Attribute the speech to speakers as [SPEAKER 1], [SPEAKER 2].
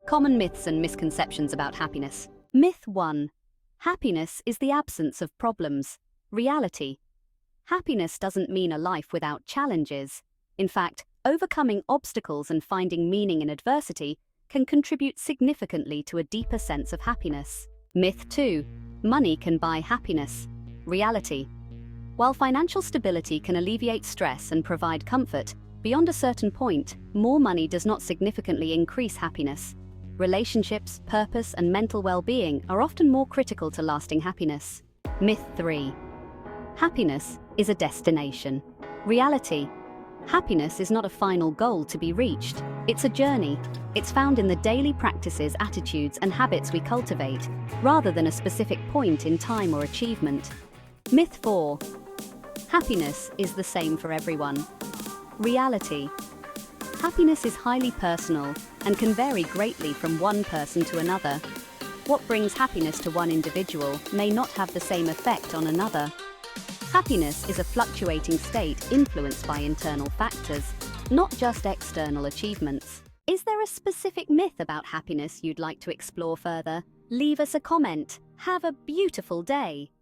[SPEAKER 1] Common myths and misconceptions about happiness. Myth 1. Happiness is the absence of problems. Reality. Happiness doesn't mean a life without challenges. In fact, overcoming obstacles and finding meaning in adversity can contribute significantly to a deeper sense of happiness. Myth 2. Money can buy happiness. Reality. While financial stability can alleviate stress and provide comfort, beyond a certain point, more money does not significantly increase happiness. Relationships, purpose, and mental well-being are often more critical to lasting happiness. Myth 3. Happiness is a destination. Reality. Happiness is not a final goal to be reached. It's a journey. It's found in the daily practices, attitudes, and habits we cultivate, rather than a specific point in time or achievement. Myth 4. Happiness is the same for everyone. Reality. Happiness is highly personal and can vary greatly from one person to another. What brings happiness to one individual may not have the same effect on another. Happiness is a fluctuating state influenced by internal factors, not just external achievements. Is there a specific myth about happiness you'd like to explore further? Leave us a comment. Have a beautiful day.